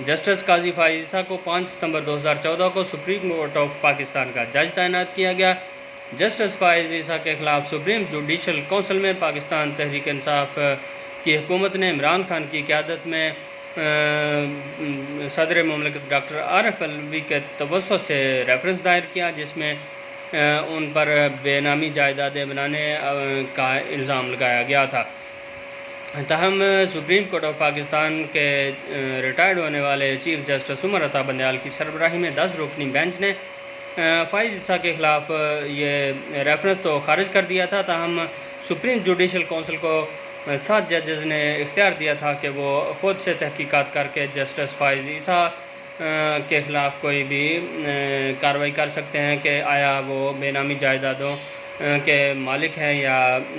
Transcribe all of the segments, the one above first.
Justice قاضی فائز عیسیٰ کو 5 ستمبر 2014 کو supreme court of Pakistan کا جج تعینات کیا گیا۔ جسٹس فائز عیسیٰ کے خلاف سپریم جوڈیشل کونسل میں پاکستان تحریک انصاف کی حکومت نے عمران خان کی قیادت میں صدر مملکت ڈاکٹر عارف علوی کے توسط سے ریفرنس دائر کیا، جس میں ان پر بے نامی جائیدادیں بنانے کا الزام لگایا گیا تھا۔ تاہم سپریم کورٹ آف پاکستان کے ریٹائرڈ ہونے والے چیف جسٹس عمر عطا بندیال کی سربراہی میں 10 رکنی بینچ نے فائز عیسیٰ کے خلاف یہ ریفرنس تو خارج کر دیا تھا، تاہم سپریم جوڈیشل کونسل کو 7 ججز نے اختیار دیا تھا کہ وہ خود سے تحقیقات کر کے جسٹس فائز عیسیٰ کے خلاف کوئی بھی کارروائی کر سکتے ہیں کہ آیا وہ بے نامی جائیدادوں کے مالک ہیں یا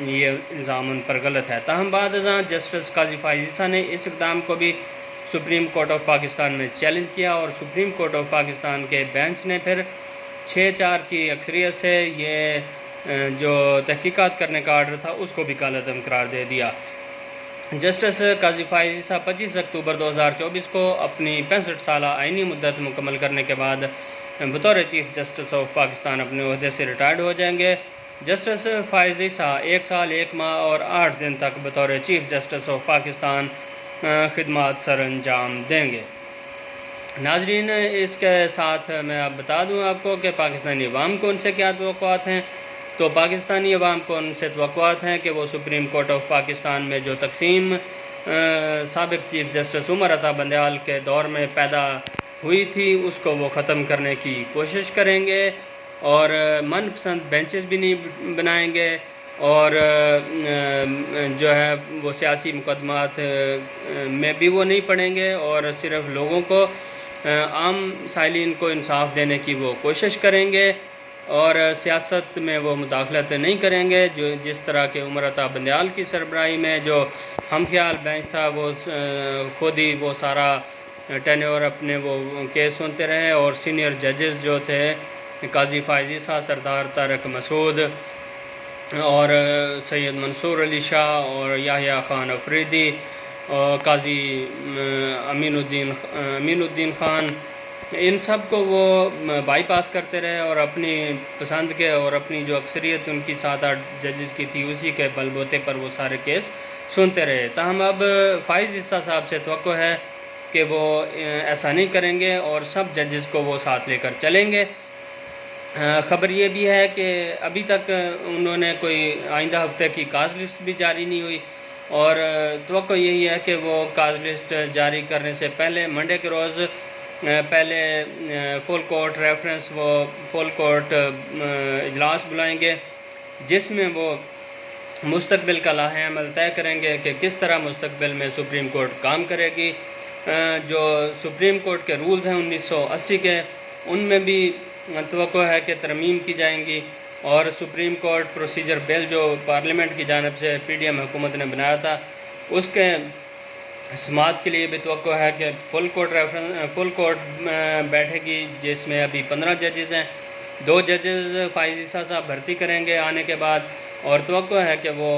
یہ الزام ان پر غلط ہے۔ تاہم بعد ازاں جسٹس قاضی فائز عیسیٰ نے اس اقدام کو بھی سپریم کورٹ آف پاکستان میں چیلنج کیا اور سپریم کورٹ آف پاکستان کے بینچ نے پھر 6-4 کی اکثریت سے یہ جو تحقیقات کرنے کا آرڈر تھا اس کو بھی کالعدم قرار دے دیا۔ جسٹس قاضی فائز عیسیٰ 25 اکتوبر 2024 کو اپنی 65 سالہ آئینی مدت مکمل کرنے کے بعد بطور چیف جسٹس آف پاکستان اپنے عہدے سے ریٹائرڈ ہو جائیں گے۔ جسٹس فائز عیسیٰ 1 سال 1 ماہ اور 8 دن تک بطور چیف جسٹس آف پاکستان خدمات سر انجام دیں گے۔ ناظرین، اس کے ساتھ میں اب بتا دوں آپ کو کہ پاکستانی عوام کو ان سے کیا توقعات ہیں۔ تو پاکستانی عوام کو ان سے توقعات ہیں کہ وہ سپریم کورٹ آف پاکستان میں جو تقسیم سابق چیف جسٹس عمر عطا بندیال کے دور میں پیدا ہوئی تھی اس کو وہ ختم کرنے کی کوشش کریں گے اور من پسند بینچز بھی نہیں بنائیں گے اور جو ہے وہ سیاسی مقدمات میں بھی وہ نہیں پڑیں گے اور صرف لوگوں کو عام سائلین کو انصاف دینے کی وہ کوشش کریں گے اور سیاست میں وہ مداخلت نہیں کریں گے۔ جو جس طرح کے عمر عطا بندیال کی سربراہی میں جو ہم خیال بینچ تھا وہ خود ہی وہ سارا ٹینیور اپنے وہ کیس سنتے رہے اور سینئر ججز جو تھے قاضی فائز عیسیٰ، سردار طارق مسعود اور سید منصور علی شاہ اور یحییٰ خان افریدی اور قاضی امین الدین خان، ان سب کو وہ بائی پاس کرتے رہے اور اپنی پسند کے اور اپنی جو اکثریت ان کی 7-8 ججز کی تھی اسی کے بل بوتے پر وہ سارے کیس سنتے رہے۔ تاہم اب فائز عیسیٰ صاحب سے توقع ہے کہ وہ ایسا نہیں کریں گے اور سب ججز کو وہ ساتھ لے کر چلیں گے۔ خبر یہ بھی ہے کہ ابھی تک انہوں نے کوئی آئندہ ہفتے کی کاز لسٹ بھی جاری نہیں ہوئی اور توقع یہی ہے کہ وہ کاز لسٹ جاری کرنے سے پہلے منڈے کے روز پہلے فل کورٹ ریفرنس وہ فل کورٹ اجلاس بلائیں گے جس میں وہ مستقبل کا لاہ عمل طے کریں گے کہ کس طرح مستقبل میں سپریم کورٹ کام کرے گی۔ جو سپریم کورٹ کے رولز ہیں 1980 کے ان میں بھی توقع ہے کہ ترمیم کی جائیں گی اور سپریم کورٹ پروسیجر بل جو پارلیمنٹ کی جانب سے PDM حکومت نے بنایا تھا اس کے سماعت کے لیے بھی توقع ہے کہ فل کورٹ بیٹھے گی جس میں ابھی 15 ججز ہیں۔ 2 ججز فائز عیسیٰ صاحب بھرتی کریں گے آنے کے بعد اور توقع ہے کہ وہ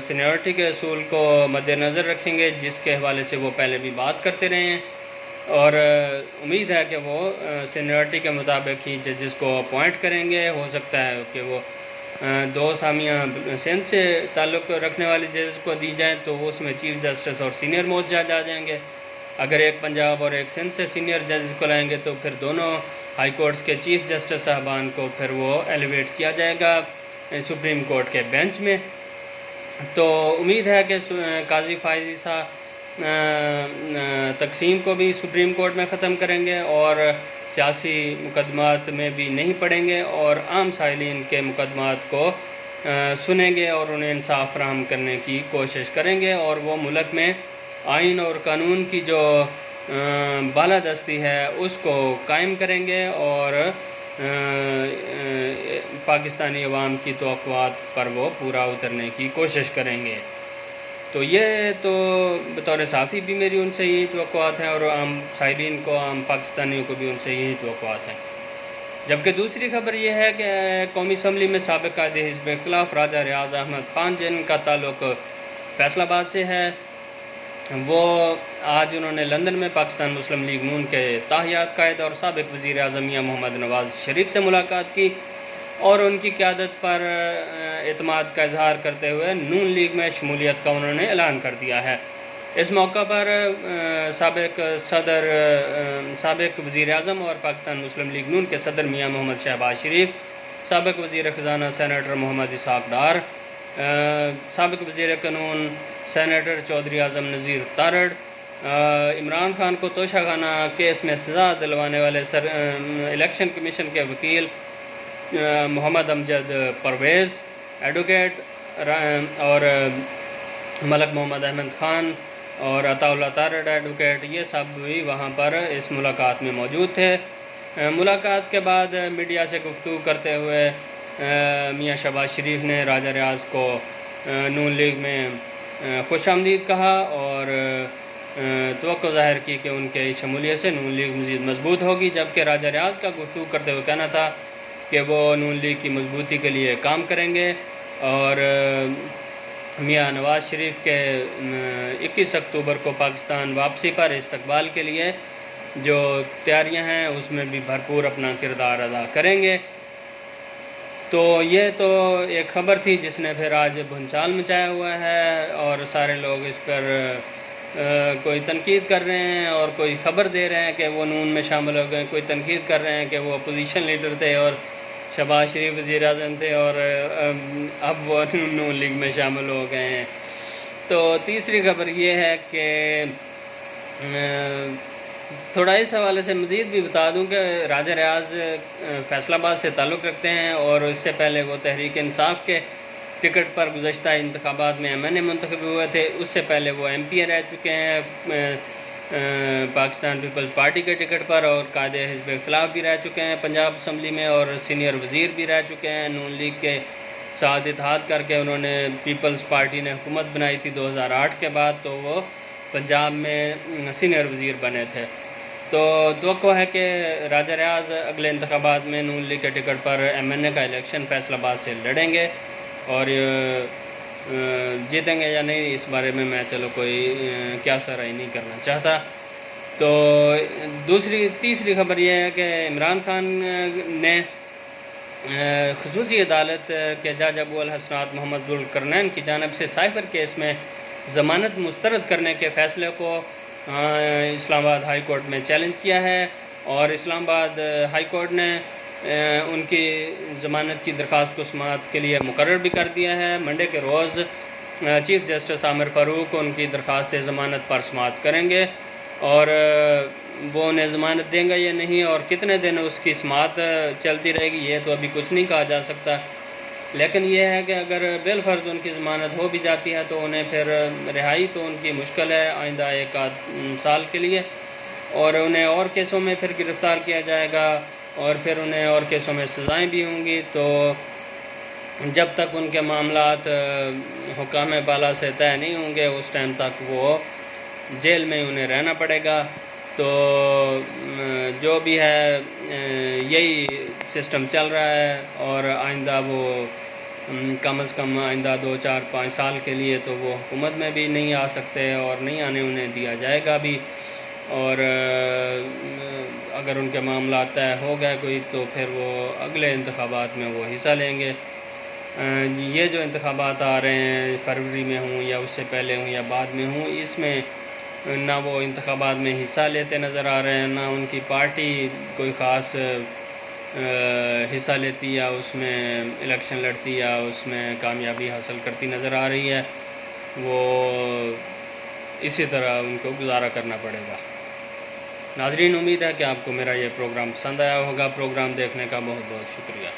سینیورٹی کے اصول کو مد نظر رکھیں گے جس کے حوالے سے وہ پہلے بھی بات کرتے رہے ہیں اور امید ہے کہ وہ سینیورٹی کے مطابق ہی ججز کو اپوائنٹ کریں گے۔ ہو سکتا ہے کہ وہ 2 اسامیاں سندھ سے تعلق رکھنے والے ججز کو دی جائیں تو اس میں چیف جسٹس اور سینئر موسٹ جج آ جائیں گے۔ اگر ایک پنجاب اور ایک سندھ سے سینئر ججز کو لائیں گے تو پھر دونوں ہائی کورٹس کے چیف جسٹس صاحبان کو پھر وہ ایلیویٹ کیا جائے گا سپریم کورٹ کے بینچ میں۔ تو امید ہے کہ قاضی فائز عیسیٰ تقسیم کو بھی سپریم کورٹ میں ختم کریں گے اور سیاسی مقدمات میں بھی نہیں پڑیں گے اور عام سائلین کے مقدمات کو سنیں گے اور انہیں انصاف فراہم کرنے کی کوشش کریں گے اور وہ ملک میں آئین اور قانون کی جو بالادستی ہے اس کو قائم کریں گے اور پاکستانی عوام کی توقعات پر وہ پورا اترنے کی کوشش کریں گے۔ تو یہ تو بطور صحافی بھی میری ان سے یہی توقعات ہیں اور عام سائلین کو عام پاکستانیوں کو بھی ان سے یہی توقعات ہیں۔ جبکہ دوسری خبر یہ ہے کہ قومی اسمبلی میں سابق قائد حزب اختلاف راجہ ریاض احمد خان جن کا تعلق فیصل آباد سے ہے وہ آج انہوں نے لندن میں پاکستان مسلم لیگ نون کے تاحیات قائد اور سابق وزیر اعظم میاں محمد نواز شریف سے ملاقات کی اور ان کی قیادت پر اعتماد کا اظہار کرتے ہوئے نون لیگ میں شمولیت کا انہوں نے اعلان کر دیا ہے۔ اس موقع پر سابق وزیر اعظم اور پاکستان مسلم لیگ نون کے صدر میاں محمد شہباز شریف، سابق وزیر خزانہ سینیٹر محمد اسحاق ڈار، سابق وزیر قانون سینیٹر چودھری اعظم نذیر تارڑ، عمران خان کو توشہ خانہ کیس میں سزا دلوانے والے الیکشن کمیشن کے وکیل محمد امجد پرویز ایڈوکیٹ اور ملک محمد احمد خان اور عطا اللہ تارڑ ایڈوکیٹ، یہ سب بھی وہاں پر اس ملاقات میں موجود تھے۔ ملاقات کے بعد میڈیا سے گفتگو کرتے ہوئے میاں شہباز شریف نے راجہ ریاض کو نون لیگ میں خوش آمدید کہا اور توقع ظاہر کی کہ ان کے شمولیت سے نون لیگ مزید مضبوط ہوگی، جبکہ راجہ ریاض کا گفتگو کرتے ہوئے کہنا تھا کہ وہ نون لیگ کی مضبوطی کے لیے کام کریں گے اور میاں نواز شریف کے 21 اکتوبر کو پاکستان واپسی پر استقبال کے لیے جو تیاریاں ہیں اس میں بھی بھرپور اپنا کردار ادا کریں گے۔ تو یہ تو ایک خبر تھی جس نے پھر آج بھنچال مچایا ہوا ہے اور سارے لوگ اس پر کوئی تنقید کر رہے ہیں اور کوئی خبر دے رہے ہیں کہ وہ نون میں شامل ہو گئے، کوئی تنقید کر رہے ہیں کہ وہ اپوزیشن لیڈر تھے اور شہباز شریف وزیر اعظم تھے اور اب وہ نون لیگ میں شامل ہو گئے ہیں۔ تو تیسری خبر یہ ہے کہ تھوڑا اس حوالے سے مزید بھی بتا دوں کہ راجہ ریاض فیصل آباد سے تعلق رکھتے ہیں اور اس سے پہلے وہ تحریک انصاف کے ٹکٹ پر گزشتہ انتخابات میں MNA منتخب ہوئے تھے، اس سے پہلے وہ MP رہ چکے ہیں پاکستان پیپلز پارٹی کے ٹکٹ پر اور قائد حزب اختلاف بھی رہ چکے ہیں پنجاب اسمبلی میں اور سینئر وزیر بھی رہ چکے ہیں۔ نون لیگ کے ساتھ اتحاد کر کے انہوں نے پیپلز پارٹی نے حکومت بنائی تھی 2008 کے بعد، تو وہ پنجاب میں سینئر وزیر بنے تھے۔ تو توقع ہے کہ راجہ ریاض اگلے انتخابات میں نون لیگ کے ٹکٹ پر MNA کا الیکشن فیصل آباد سے لڑیں گے اور جیتیں گے یا نہیں اس بارے میں کوئی کیا رائے نہیں کرنا چاہتا۔ تو تیسری خبر یہ ہے کہ عمران خان نے خصوصی عدالت کے جج ابو الحسنات محمد ذوالقرنین کی جانب سے سائفر کیس میں ضمانت مسترد کرنے کے فیصلے کو اسلام آباد ہائی کورٹ میں چیلنج کیا ہے اور اسلام آباد ہائی کورٹ نے ان کی ضمانت کی درخواست کو سماعت کے لیے مقرر بھی کر دیا ہے۔ منڈے کے روز چیف جسٹس عامر فاروق ان کی درخواست ضمانت پر سماعت کریں گے اور وہ انہیں ضمانت دیں گے یا نہیں اور کتنے دن اس کی سماعت چلتی رہے گی یہ تو ابھی کچھ نہیں کہا جا سکتا، لیکن یہ ہے کہ اگر بالفرض ان کی ضمانت ہو بھی جاتی ہے تو انہیں پھر رہائی تو ان کی مشکل ہے آئندہ 1 سال کے لیے اور انہیں اور کیسوں میں پھر گرفتار کیا جائے گا اور پھر انہیں اور کیسوں میں سزائیں بھی ہوں گی۔ تو جب تک ان کے معاملات حکام بالا سے طے نہیں ہوں گے اس ٹائم تک وہ جیل میں انہیں رہنا پڑے گا۔ تو جو بھی ہے یہی سسٹم چل رہا ہے اور آئندہ وہ کم از کم آئندہ 2 4 5 سال کے لیے تو وہ حکومت میں بھی نہیں آ سکتے اور نہیں آنے انہیں دیا جائے گا بھی، اور اگر ان کے معاملات طے ہو گئے کوئی تو پھر وہ اگلے انتخابات میں وہ حصہ لیں گے۔ یہ جو انتخابات آ رہے ہیں فروری میں ہوں یا اس سے پہلے ہوں یا بعد میں ہوں، اس میں نہ وہ انتخابات میں حصہ لیتے نظر آ رہے ہیں، نہ ان کی پارٹی کوئی خاص حصہ لیتی یا اس میں الیکشن لڑتی یا اس میں کامیابی حاصل کرتی نظر آ رہی ہے، وہ اسی طرح ان کو گزارا کرنا پڑے گا۔ ناظرین، امید ہے کہ آپ کو میرا یہ پروگرام پسند آیا ہوگا۔ پروگرام دیکھنے کا بہت بہت شکریہ۔